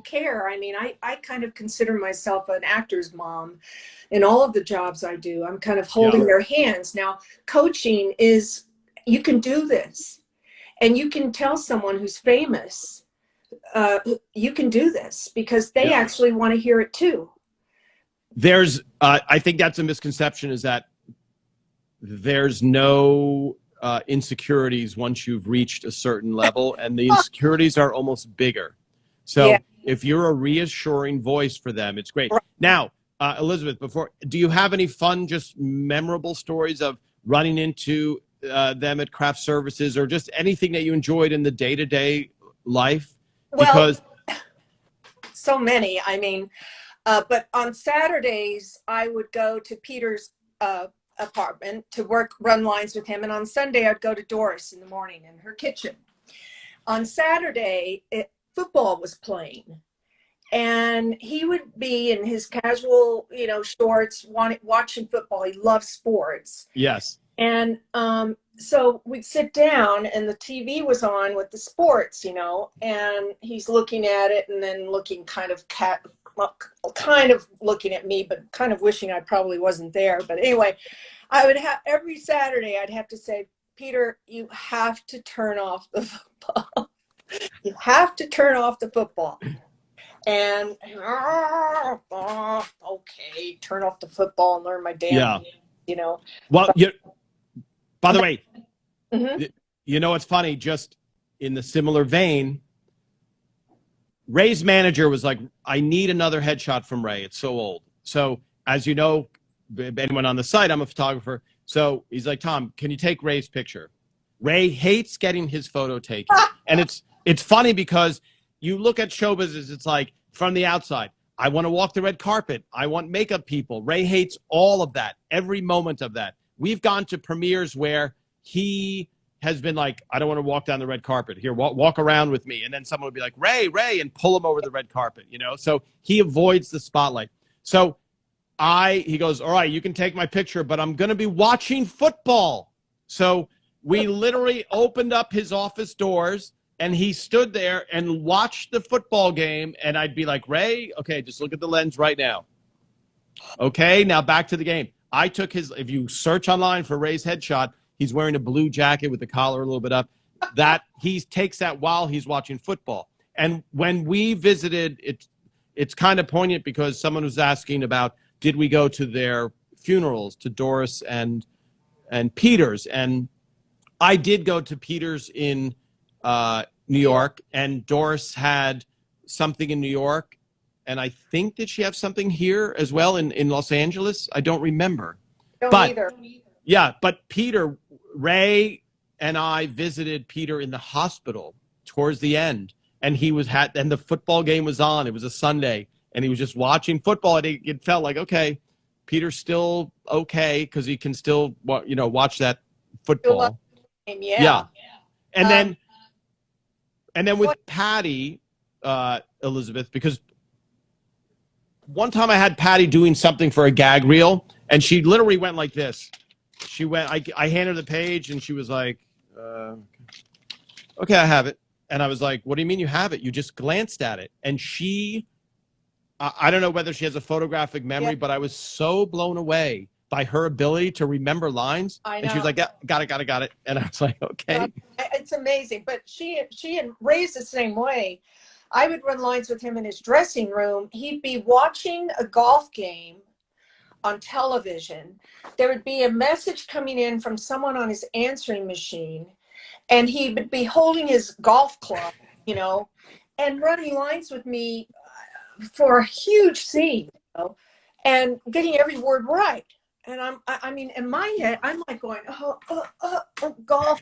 care. I mean, I kind of consider myself an actor's mom in all of the jobs I do. I'm kind of holding their hands. Now, coaching is, you can do this, and you can tell someone who's famous, you can do this, because they actually want to hear it too. There's I think that's a misconception, is that there's no insecurities once you've reached a certain level, and the insecurities are almost bigger. So if you're a reassuring voice for them, it's great. Right. Now, Elizabeth, do you have any fun, just memorable stories of running into them at craft services, or just anything that you enjoyed in the day-to-day life? Because so many, I mean, but on Saturdays, I would go to Peter's apartment to run lines with him. And on Sunday, I'd go to Doris in the morning in her kitchen. On Saturday, football was playing. And he would be in his casual, shorts, watching football. He loves sports. Yes. And so we'd sit down, and the TV was on with the sports, and he's looking at it and then looking kind of looking at me, but kind of wishing I probably wasn't there. But anyway, I would have every Saturday, I'd have to say, Peter, you have to turn off the football. You have to turn off the football. And okay, turn off the football and learn my damn, Well, by the way, mm-hmm. It's funny, just in the similar vein, Ray's manager was like, I need another headshot from Ray. It's so old. So as you know, anyone on the site, I'm a photographer. So he's like, Tom, can you take Ray's picture? Ray hates getting his photo taken. And it's funny because you look at show business, it's like from the outside, I want to walk the red carpet. I want makeup people. Ray hates all of that, every moment of that. We've gone to premieres where he has been like, I don't want to walk down the red carpet. Here, walk around with me. And then someone would be like, Ray, and pull him over the red carpet, So he avoids the spotlight. So he goes, all right, you can take my picture, but I'm going to be watching football. So we literally opened up his office doors, and he stood there and watched the football game. And I'd be like, Ray, okay, just look at the lens right now. Okay, now back to the game. I took if you search online for Ray's headshot, he's wearing a blue jacket with the collar a little bit up. That he takes that while he's watching football. And when we visited, it's kind of poignant because someone was asking about, did we go to their funerals, to Doris and Peter's? And I did go to Peter's in New York, and Doris had something in New York. And I think, did she have something here as well in Los Angeles? I don't remember. Either. Yeah, but Ray and I visited Peter in the hospital towards the end, and and the football game was on. It was a Sunday, and he was just watching football, and it felt like, okay, Peter's still okay because he can still watch that football. Yeah. And then with Patty, Elizabeth, because one time I had Patty doing something for a gag reel, and she literally went like this. She went, I handed her the page, and she was like, okay, I have it. And I was like, what do you mean you have it? You just glanced at it. And I don't know whether she has a photographic memory, but I was so blown away by her ability to remember lines. I know. And she was like, yeah, got it. And I was like, okay. It's amazing. But she and Ray's the same way. I would run lines with him in his dressing room. He'd be watching a golf game on television. There would be a message coming in from someone on his answering machine, and he would be holding his golf club, you know, and running lines with me for a huge scene, you know, and getting every word right. And I mean, in my head, I'm like going, golf,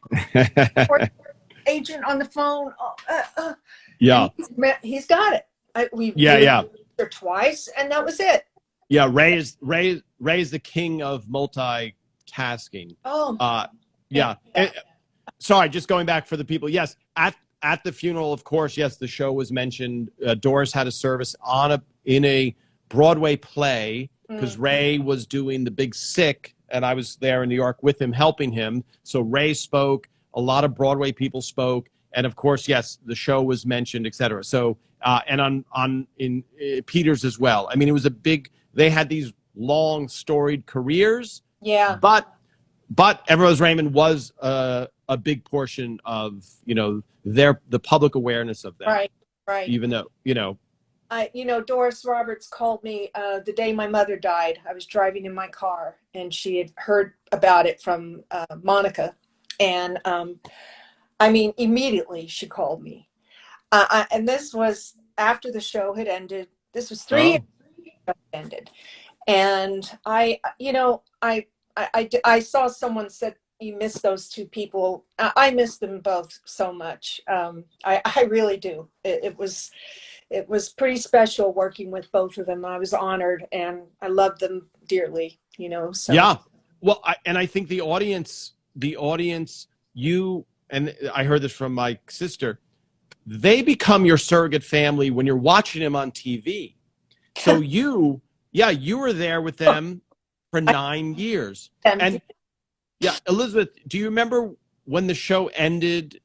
agent on the phone. Yeah. He's got it. We've twice, and that was it. Yeah, Ray is the king of multitasking. Yeah. Sorry, just going back for the people. Yes, at the funeral, of course. Yes, the show was mentioned. Doris had a service in a Broadway play because Ray was doing The Big Sick, and I was there in New York with him, helping him. So Ray spoke. A lot of Broadway people spoke. And of course, yes, the show was mentioned, et cetera. So, and in Peters as well. I mean, it was they had these long storied careers. Yeah. But Everybody Loves Raymond was a big portion of, the public awareness of that. Right. Even though, Doris Roberts called me the day my mother died. I was driving in my car, and she had heard about it from Monica. And I mean, immediately she called me. And this was after the show had ended. This was 3 years after it ended. And I saw someone said, you miss those two people. I miss them both so much. I really do. It was pretty special working with both of them. I was honored, and I loved them dearly, so. Yeah. Well, I think the audience, and I heard this from my sister, they become your surrogate family when you're watching them on TV. So you were there with them for 9 years. And yeah, Elizabeth, do you remember when the show ended,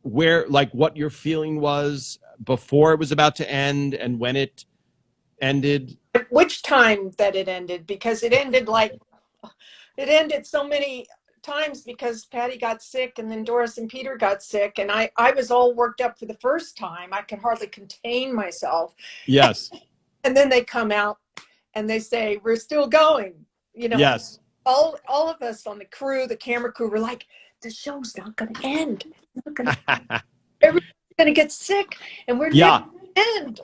what your feeling was before it was about to end and when it ended? Which time that it ended? Because it ended so many times because Patty got sick, and then Doris and Peter got sick, and I was all worked up for the first time. I could hardly contain myself. Yes. And then they come out and they say, we're still going, Yes. All of us on the crew, the camera crew, were like, the show's not going to end. It's not going to everyone's going to get sick, and we're never going to end,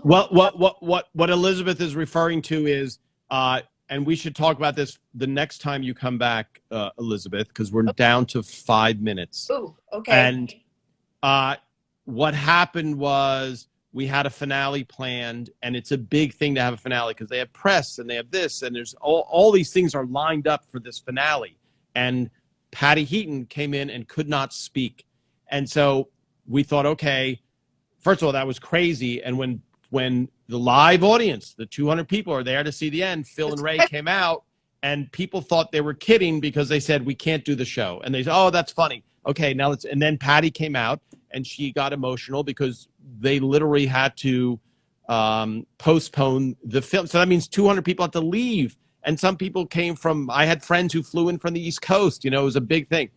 Well, what Elizabeth is referring to is, and we should talk about this the next time you come back, Elizabeth, because we're down to 5 minutes. Ooh, okay. And what happened was we had a finale planned, and it's a big thing to have a finale because they have press and they have this, and there's all these things are lined up for this finale. And Patty Heaton came in and could not speak. And so we thought, okay, first of all, that was crazy. And when the live audience, the 200 people are there to see the end, Phil and Ray came out, and people thought they were kidding because they said, we can't do the show. And they said, oh, that's funny. Okay, now let's, and then Patty came out, and she got emotional because they literally had to postpone the film. So that means 200 people had to leave. And some people came from, I had friends who flew in from the East Coast, it was a big thing.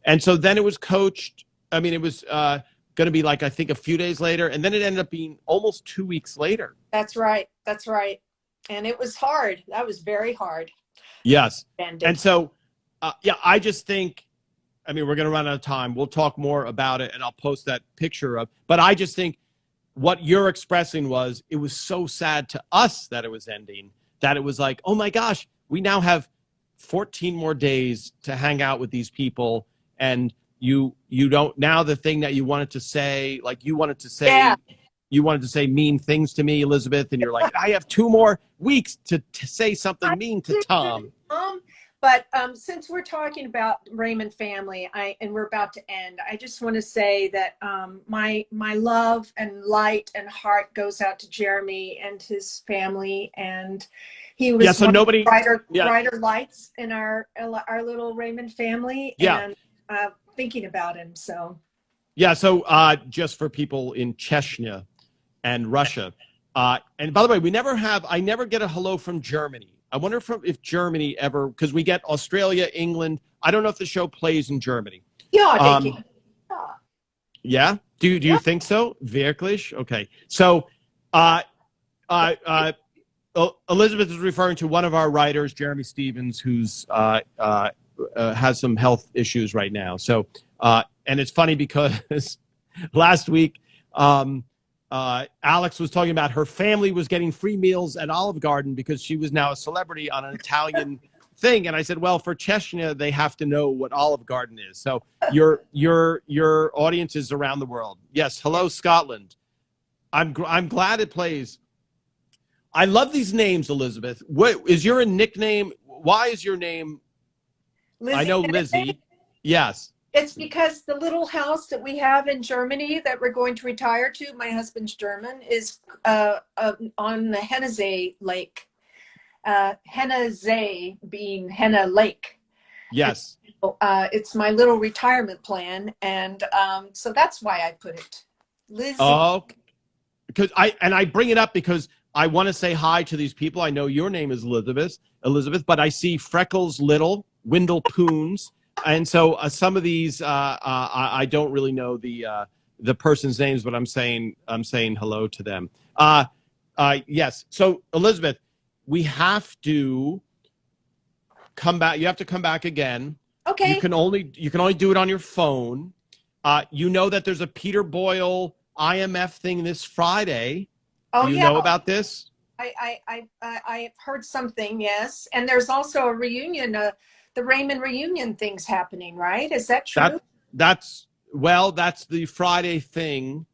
And so then it was coached. I mean, it was going to be I think a few days later. And then it ended up being almost 2 weeks later. That's right. And it was hard. That was very hard. Yes. And so, I just think, we're going to run out of time. We'll talk more about it, and I'll post that picture up. But I just think what you're expressing was, it was so sad to us that it was ending, that it was like, oh my gosh, we now have 14 more days to hang out with these people. And you don't, now the thing that you wanted to say, you wanted to say mean things to me, Elizabeth. And you're like, I have 2 more weeks to say something mean to Tom. But since we're talking about Raymond family, and we're about to end, I just want to say that my love and light and heart goes out to Jeremy and his family, and he was So one of the nobody, brighter lights in our little Raymond family, yeah. and thinking about him. So So just for people in Chechnya and Russia, and by the way, I never get a hello from Germany. I wonder if Germany ever, because we get Australia, England. I don't know if the show plays in Germany. yeah, denke. Yeah? Do you think so? Wirklich? Okay. So Elizabeth is referring to one of our writers, Jeremy Stevens, who's has some health issues right now. So and it's funny because last week Alex was talking about her family was getting free meals at Olive Garden because she was now a celebrity on an Italian thing. And I said, well, for Chechnya, they have to know what Olive Garden is. So your audience is around the world. Yes. Hello, Scotland. I'm glad it plays. I love these names, Elizabeth. What is your nickname? Why is your name? Lizzie, I know Lizzie. Yes. It's because the little house that we have in Germany that we're going to retire to, my husband's German, is on the Hennezee Lake. Hennezee being Henna Lake. Yes. So, it's my little retirement plan, and so that's why I put it. Lizzie. Oh, because I bring it up because I want to say hi to these people. I know your name is Elizabeth, but I see Freckles Little, Wendell Poons. And so some of these, I don't really know the person's names, but I'm saying hello to them. Yes. So Elizabeth, we have to come back. You have to come back again. Okay. You can only do it on your phone. You know that there's a Peter Boyle IMF thing this Friday. Oh, do you know about this? I've heard something. Yes, and there's also a reunion. The Raymond reunion thing's happening, right? Is that true? That's the Friday thing.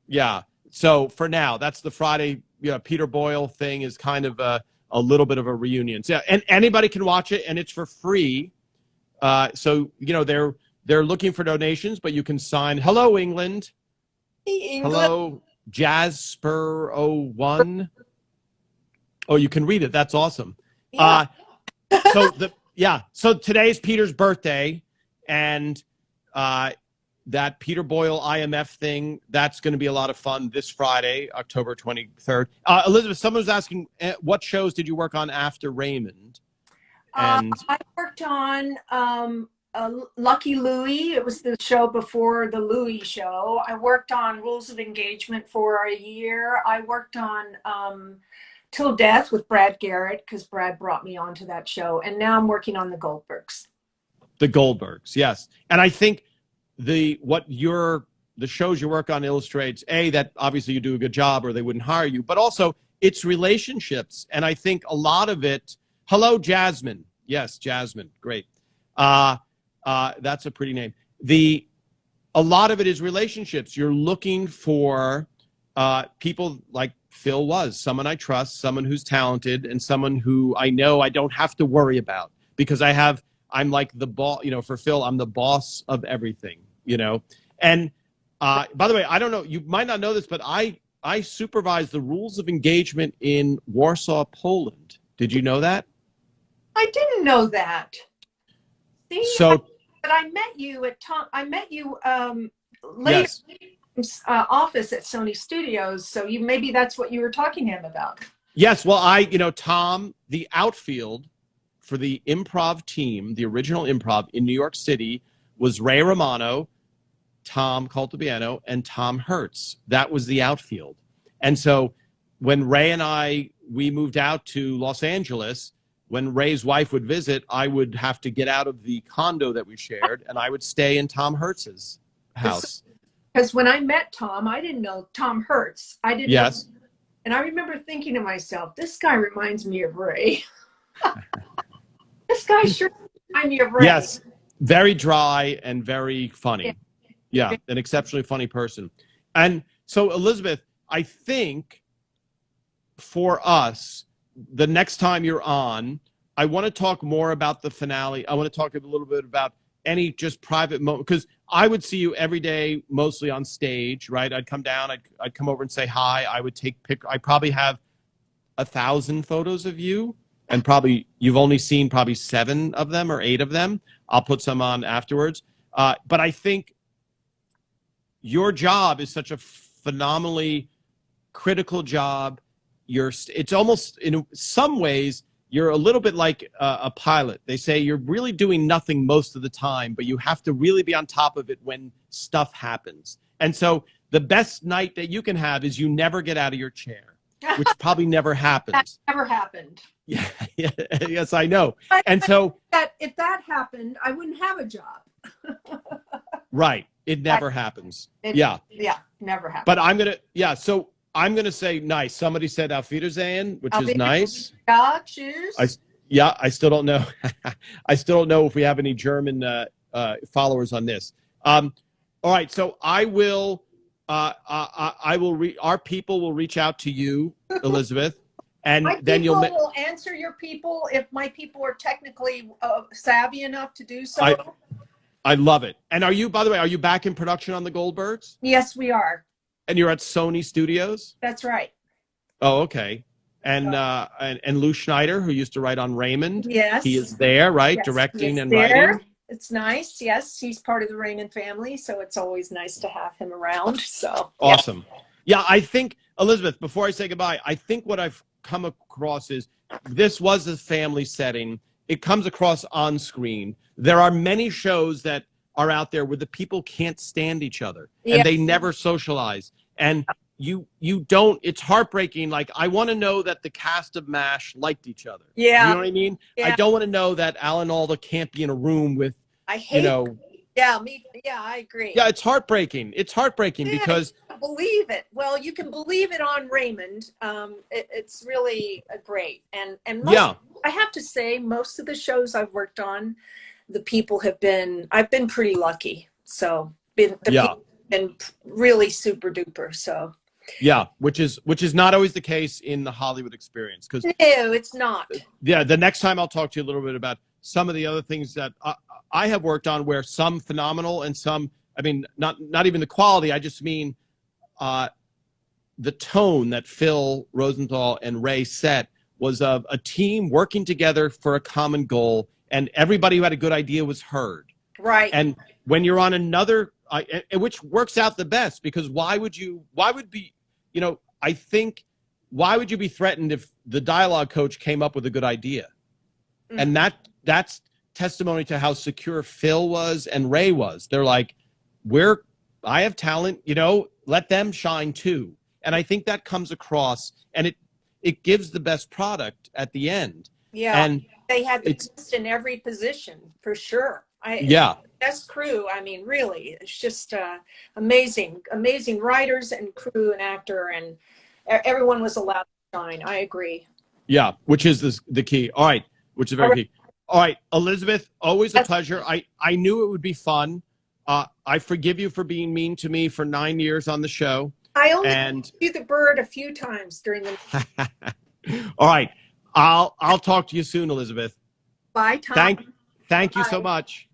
Yeah. So for now, that's the Friday. Peter Boyle thing is kind of a little bit of a reunion. So, and anybody can watch it, and it's for free. So they're looking for donations, but you can sign. Hello, England. Hey, England. Hello, Jasper01. Oh, you can read it. That's awesome. Yeah. So today's Peter's birthday, and that Peter Boyle IMF thing, that's going to be a lot of fun this Friday, October 23rd. Elizabeth, someone was asking, what shows did you work on after Raymond? I worked on Lucky Louie. It was the show before the Louie show. I worked on Rules of Engagement for a year. I worked on Till Death with Brad Garrett because Brad brought me onto that show. And now I'm working on the Goldbergs. The Goldbergs, yes. And I think the shows you work on illustrates, that obviously you do a good job or they wouldn't hire you, but also it's relationships. And I think a lot of it, hello, Jasmine. Yes, Jasmine. Great. That's a pretty name. A lot of it is relationships. You're looking for people like Phil was, someone I trust, someone who's talented, and someone who I know I don't have to worry about because I'm like the boss, for Phil, I'm the boss of everything, And by the way, I don't know, you might not know this, but I supervise the rules of engagement in Warsaw, Poland. Did you know that? I didn't know that. See, but I met you at Tom. I met you later. Yes. Office at Sony Studios. So maybe that's what you were talking to him about. Yes. Well, Tom, the outfield for the improv team, the original improv in New York City was Ray Romano, Tom Caltabiano, and Tom Hertz. That was the outfield. And so when Ray and we moved out to Los Angeles, when Ray's wife would visit, I would have to get out of the condo that we shared and I would stay in Tom Hertz's house. Because when I met Tom, I didn't know Tom Hertz. I didn't. Yes. Know, and I remember thinking to myself, this guy reminds me of Ray. This guy sure reminds me of Ray. Yes. Very dry and very funny. Yeah. An exceptionally funny person. And so, Elizabeth, I think for us, the next time you're on, I want to talk more about the finale. I want to talk a little bit about any just private moment, because I would see you every day, mostly on stage, right? I'd come down, I'd come over and say hi. I would take I probably have 1,000 photos of you, and probably you've only seen probably 7 of them or 8 of them. I'll put some on afterwards. But I think your job is such a phenomenally critical job. It's almost, in some ways, you're a little bit like a pilot. They say you're really doing nothing most of the time, but you have to really be on top of it when stuff happens. And so the best night that you can have is you never get out of your chair, which probably never happens. That never happened. Yeah, yes, I know. And so if that happened, I wouldn't have a job. right, it never happens. Yeah, never happened. But so I'm gonna say nice. Somebody said Auf Wiedersehen, which is nice. Yeah, cheers. I still don't know. I still don't know if we have any German followers on this. All right, so I will. Our people will reach out to you, Elizabeth, and then you'll. My people will answer your people if my people are technically savvy enough to do so. I love it. And by the way, are you back in production on the Goldbergs? Yes, we are. And you're at Sony Studios? That's right. Oh, okay. And Lou Schneider, who used to write on Raymond. Yes. He is there, right? Yes, directing and there. writing. It's nice. Yes, he's part of the Raymond family, so it's always nice to have him around. So awesome. Yeah, I think, Elizabeth, before I say goodbye, I think what I've come across is this was a family setting. It comes across on screen. There are many shows that are out there where the people can't stand each other and they never socialize. And you don't, it's heartbreaking. Like, I want to know that the cast of MASH liked each other. Yeah. You know what I mean? Yeah. I don't want to know that Alan Alda can't be in a room with, I hate, yeah, I agree. Yeah, it's heartbreaking. It's heartbreaking because. Believe it. Well, you can believe it on Raymond. It's really great. And I have to say, most of the shows I've worked on, the people I've been pretty lucky. So people have been really super duper. So yeah, which is not always the case in the Hollywood experience. No, it's not. Yeah, the next time I'll talk to you a little bit about some of the other things that I have worked on, where some phenomenal and some, I mean, not even the quality. I just mean the tone that Phil Rosenthal and Ray set was of a team working together for a common goal, and everybody who had a good idea was heard. Right. And when you're on another, which works out the best, because why would you be threatened if the dialogue coach came up with a good idea? Mm-hmm. And that's testimony to how secure Phil was and Ray was. They're like, I have talent, let them shine too. And I think that comes across, and it gives the best product at the end. Yeah. And they had the best in every position, for sure. Best crew. I mean, really, it's just amazing writers and crew and actor, and everyone was allowed to shine. I agree. Yeah, which is the key. All right, which is very key. All right, Elizabeth, always a pleasure. I knew it would be fun. I forgive you for being mean to me for 9 years on the show. I only do the bird a few times during the. All right, I'll talk to you soon, Elizabeth. Bye, Tom. Thank you so much.